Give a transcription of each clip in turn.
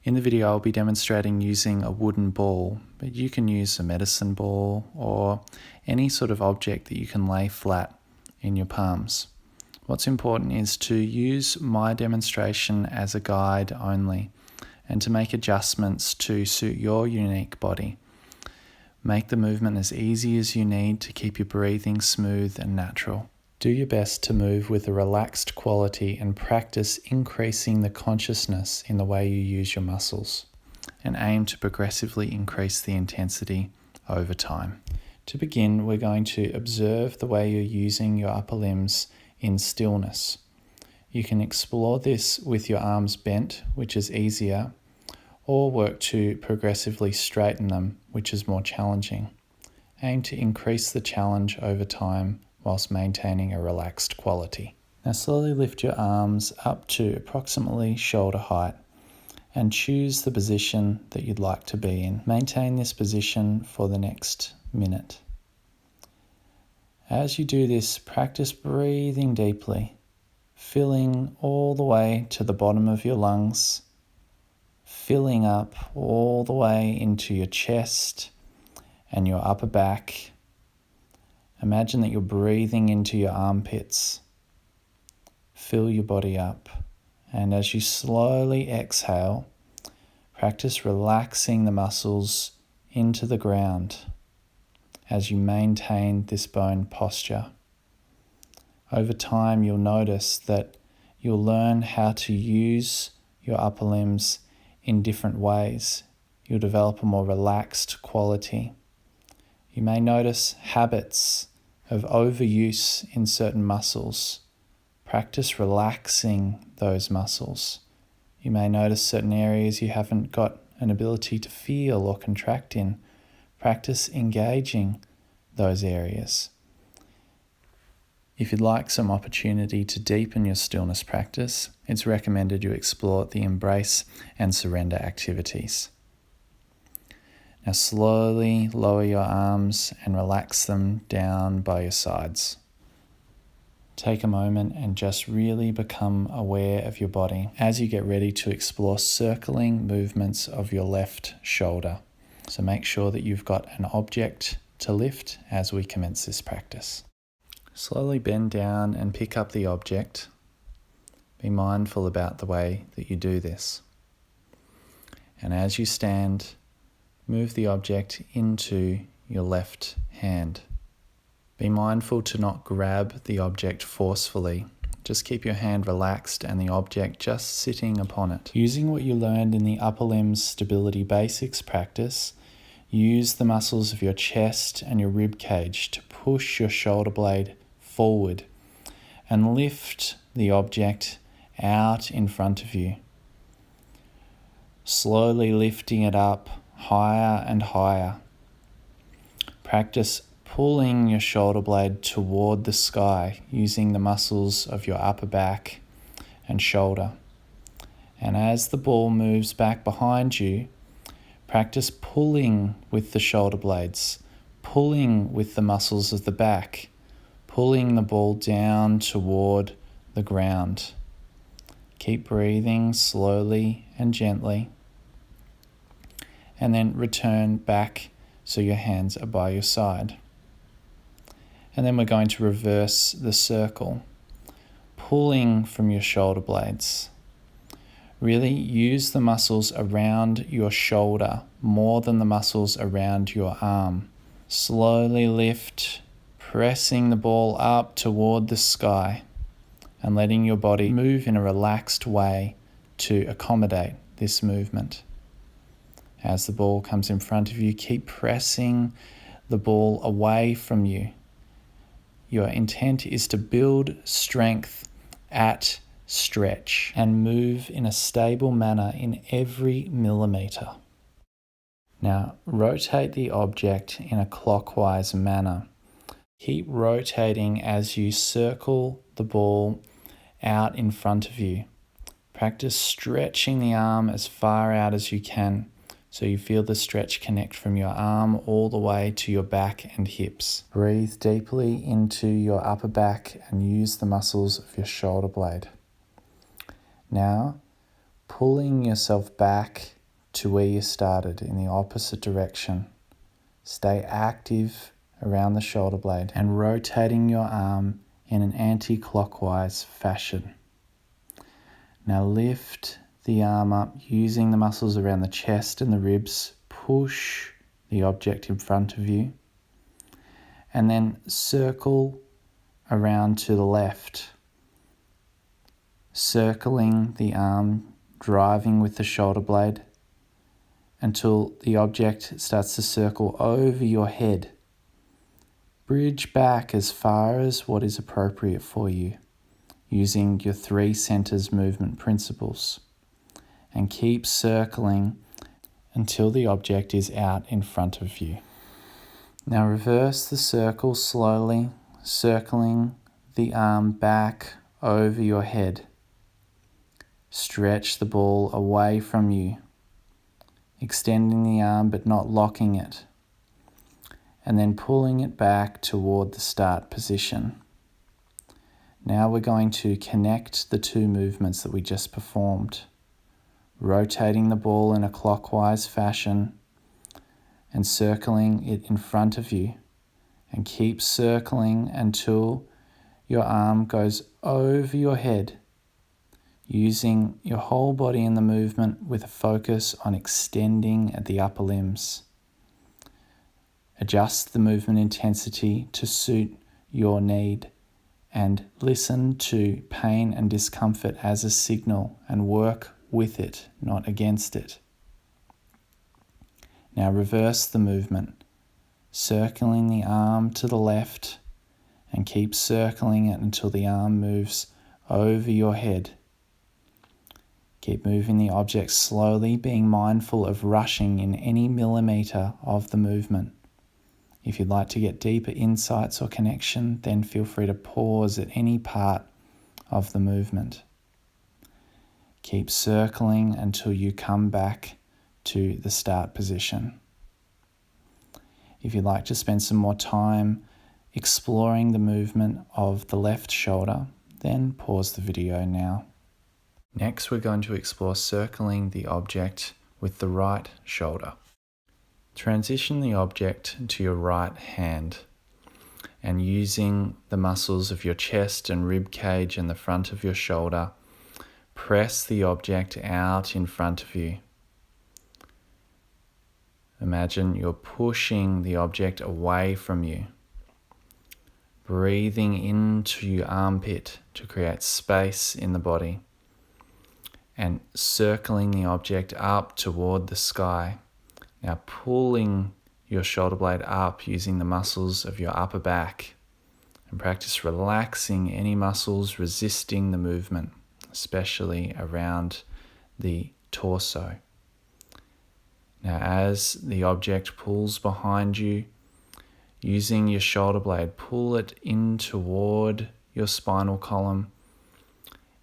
In the video, I'll be demonstrating using a wooden ball, but you can use a medicine ball or any sort of object that you can lay flat in your palms. What's important is to use my demonstration as a guide only and to make adjustments to suit your unique body. Make the movement as easy as you need to keep your breathing smooth and natural. Do your best to move with a relaxed quality and practice increasing the consciousness in the way you use your muscles, and aim to progressively increase the intensity over time. To begin, we're going to observe the way you're using your upper limbs in stillness. You can explore this with your arms bent, which is easier, or work to progressively straighten them, which is more challenging. Aim to increase the challenge over time whilst maintaining a relaxed quality. Now slowly lift your arms up to approximately shoulder height and choose the position that you'd like to be in. Maintain this position for the next minute. As you do this, practice breathing deeply, filling all the way to the bottom of your lungs, filling up all the way into your chest and your upper back. Imagine that you're breathing into your armpits. Fill your body up. And as you slowly exhale, practice relaxing the muscles into the ground as you maintain this bone posture. Over time, you'll notice that you'll learn how to use your upper limbs in different ways. You'll develop a more relaxed quality. You may notice habits of overuse in certain muscles. Practice relaxing those muscles. You may notice certain areas you haven't got an ability to feel or contract in. Practice engaging those areas. If you'd like some opportunity to deepen your stillness practice, it's recommended you explore the embrace and surrender activities. Now slowly lower your arms and relax them down by your sides. Take a moment and just really become aware of your body as you get ready to explore circling movements of your left shoulder. So make sure that you've got an object to lift as we commence this practice. Slowly bend down and pick up the object. Be mindful about the way that you do this. And as you stand, move the object into your left hand. Be mindful to not grab the object forcefully. Just keep your hand relaxed and the object just sitting upon it. Using what you learned in the upper limbs stability basics practice, use the muscles of your chest and your rib cage to push your shoulder blade forward and lift the object out in front of you. Slowly lifting it up higher and higher. Practice pulling your shoulder blade toward the sky using the muscles of your upper back and shoulder. And as the ball moves back behind you, practice pulling with the shoulder blades, pulling with the muscles of the back, pulling the ball down toward the ground. Keep breathing slowly and gently. And then return back so your hands are by your side. And then we're going to reverse the circle, pulling from your shoulder blades. Really use the muscles around your shoulder more than the muscles around your arm. Slowly lift, pressing the ball up toward the sky and letting your body move in a relaxed way to accommodate this movement. As the ball comes in front of you, keep pressing the ball away from you. Your intent is to build strength at stretch and move in a stable manner in every millimeter. Now, rotate the object in a clockwise manner. Keep rotating as you circle the ball out in front of you. Practice stretching the arm as far out as you can, so you feel the stretch connect from your arm all the way to your back and hips. Breathe deeply into your upper back and use the muscles of your shoulder blade. Now, pulling yourself back to where you started in the opposite direction. Stay active around the shoulder blade and rotating your arm in an anti-clockwise fashion. Now lift the arm up using the muscles around the chest and the ribs. Push the object in front of you and then circle around to the left, circling the arm, driving with the shoulder blade until the object starts to circle over your head. Bridge back as far as what is appropriate for you using your 3 centers movement principles, and keep circling until the object is out in front of you. Now reverse the circle slowly, circling the arm back over your head. Stretch the ball away from you, extending the arm but not locking it, and then pulling it back toward the start position. Now we're going to connect the 2 movements that we just performed, rotating the ball in a clockwise fashion and circling it in front of you, and keep circling until your arm goes over your head, using your whole body in the movement with a focus on extending at the upper limbs. Adjust the movement intensity to suit your need and listen to pain and discomfort as a signal and work with it, not against it. Now reverse the movement, circling the arm to the left and keep circling it until the arm moves over your head. Keep moving the object slowly, being mindful of rushing in any millimeter of the movement. If you'd like to get deeper insights or connection, then feel free to pause at any part of the movement. Keep circling until you come back to the start position. If you'd like to spend some more time exploring the movement of the left shoulder, then pause the video now. Next, we're going to explore circling the object with the right shoulder. Transition the object to your right hand and using the muscles of your chest and rib cage and the front of your shoulder, press the object out in front of you. Imagine you're pushing the object away from you. Breathing into your armpit to create space in the body and circling the object up toward the sky. Now pulling your shoulder blade up using the muscles of your upper back, and practice relaxing any muscles resisting the movement, especially around the torso. Now as the object pulls behind you, using your shoulder blade, pull it in toward your spinal column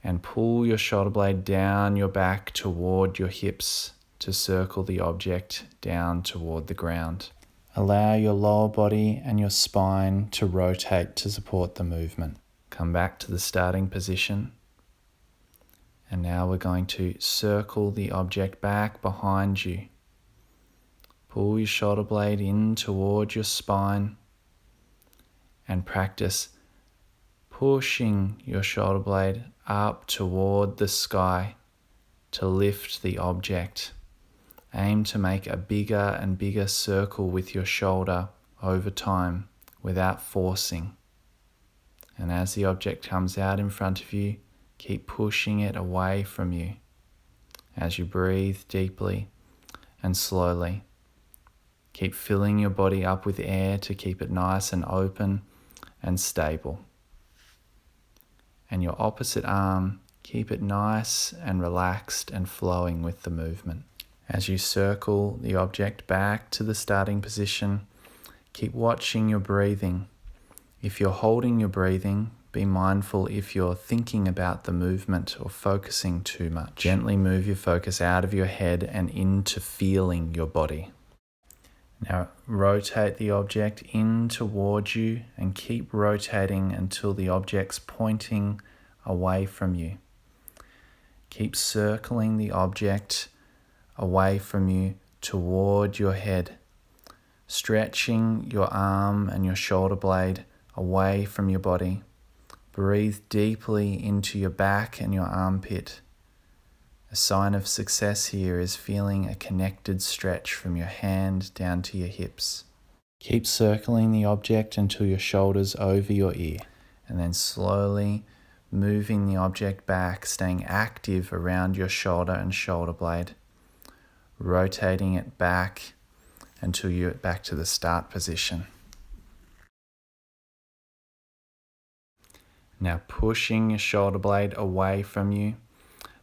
and pull your shoulder blade down your back toward your hips to circle the object down toward the ground. Allow your lower body and your spine to rotate to support the movement. Come back to the starting position. And now we're going to circle the object back behind you. Pull your shoulder blade in toward your spine and practice pushing your shoulder blade up toward the sky to lift the object. Aim to make a bigger and bigger circle with your shoulder over time without forcing. And as the object comes out in front of you, keep pushing it away from you as you breathe deeply and slowly. Keep filling your body up with air to keep it nice and open and stable. And your opposite arm, keep it nice and relaxed and flowing with the movement. As you circle the object back to the starting position, keep watching your breathing. If you're holding your breathing, be mindful if you're thinking about the movement or focusing too much. Gently move your focus out of your head and into feeling your body. Now rotate the object in towards you and keep rotating until the object's pointing away from you. Keep circling the object away from you toward your head, stretching your arm and your shoulder blade away from your body. Breathe deeply into your back and your armpit. A sign of success here is feeling a connected stretch from your hand down to your hips. Keep circling the object until your shoulders over your ear, and then slowly moving the object back, staying active around your shoulder and shoulder blade, rotating it back until you're back to the start position. Now pushing your shoulder blade away from you,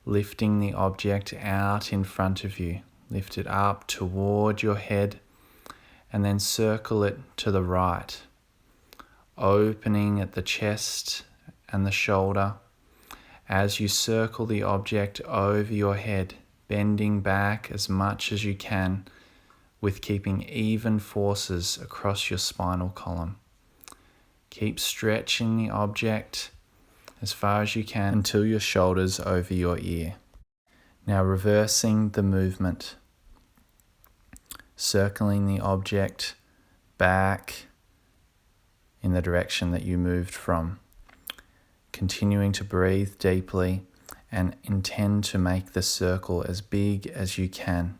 lifting the object out in front of you. Lift it up toward your head and then circle it to the right, opening at the chest and the shoulder as you circle the object over your head, bending back as much as you can with keeping even forces across your spinal column. Keep stretching the object as far as you can until your shoulders over your ear. Now reversing the movement, circling the object back in the direction that you moved from. Continuing to breathe deeply and intend to make the circle as big as you can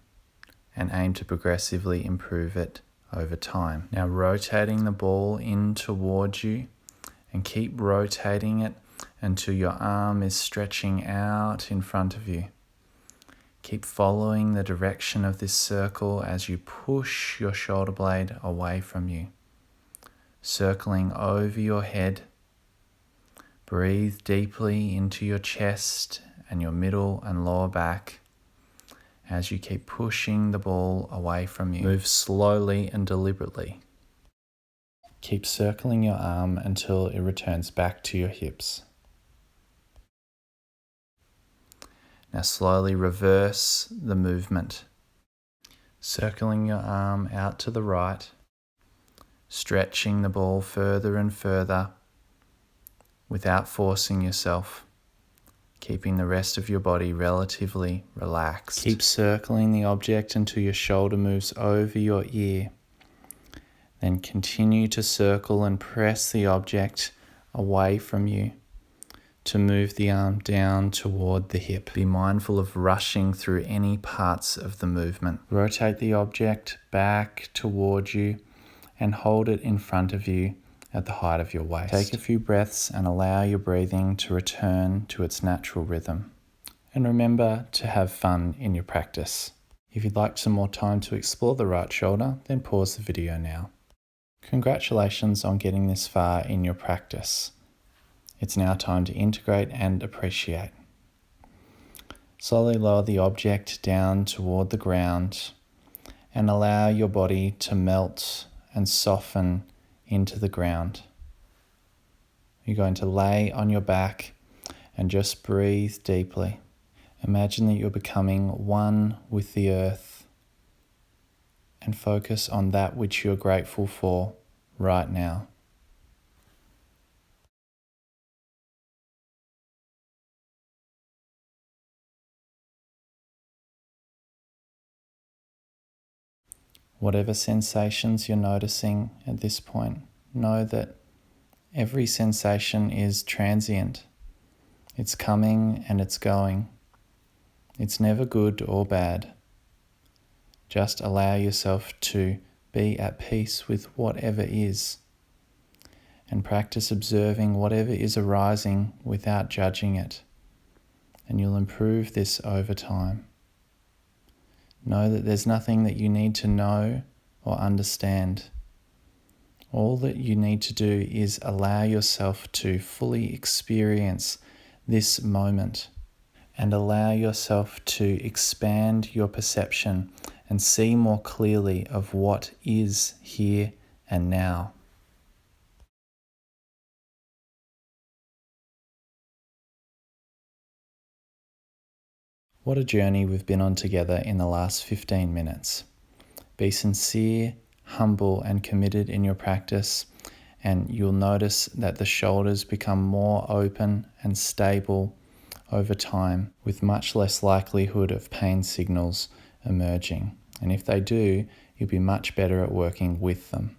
and aim to progressively improve it over time. Now rotating the ball in towards you and keep rotating it until your arm is stretching out in front of you. Keep following the direction of this circle as you push your shoulder blade away from you. Circling over your head. Breathe deeply into your chest and your middle and lower back as you keep pushing the ball away from you. Move slowly and deliberately. Keep circling your arm until it returns back to your hips. Now slowly reverse the movement, circling your arm out to the right, stretching the ball further and further without forcing yourself, keeping the rest of your body relatively relaxed. Keep circling the object until your shoulder moves over your ear. Then continue to circle and press the object away from you to move the arm down toward the hip. Be mindful of rushing through any parts of the movement. Rotate the object back toward you and hold it in front of you at the height of your waist. Take a few breaths and allow your breathing to return to its natural rhythm. And remember to have fun in your practice. If you'd like some more time to explore the right shoulder, then pause the video now. Congratulations on getting this far in your practice. It's now time to integrate and appreciate. Slowly lower the object down toward the ground and allow your body to melt and soften into the ground. You're going to lay on your back and just breathe deeply. Imagine that you're becoming one with the earth and focus on that which you're grateful for right now. Whatever sensations you're noticing at this point, know that every sensation is transient. It's coming and it's going. It's never good or bad. Just allow yourself to be at peace with whatever is and practice observing whatever is arising without judging it. And you'll improve this over time. Know that there's nothing that you need to know or understand. All that you need to do is allow yourself to fully experience this moment and allow yourself to expand your perception and see more clearly of what is here and now. What a journey we've been on together in the last 15 minutes. Be sincere, humble, and committed in your practice, and you'll notice that the shoulders become more open and stable over time with much less likelihood of pain signals emerging. And if they do, you'll be much better at working with them.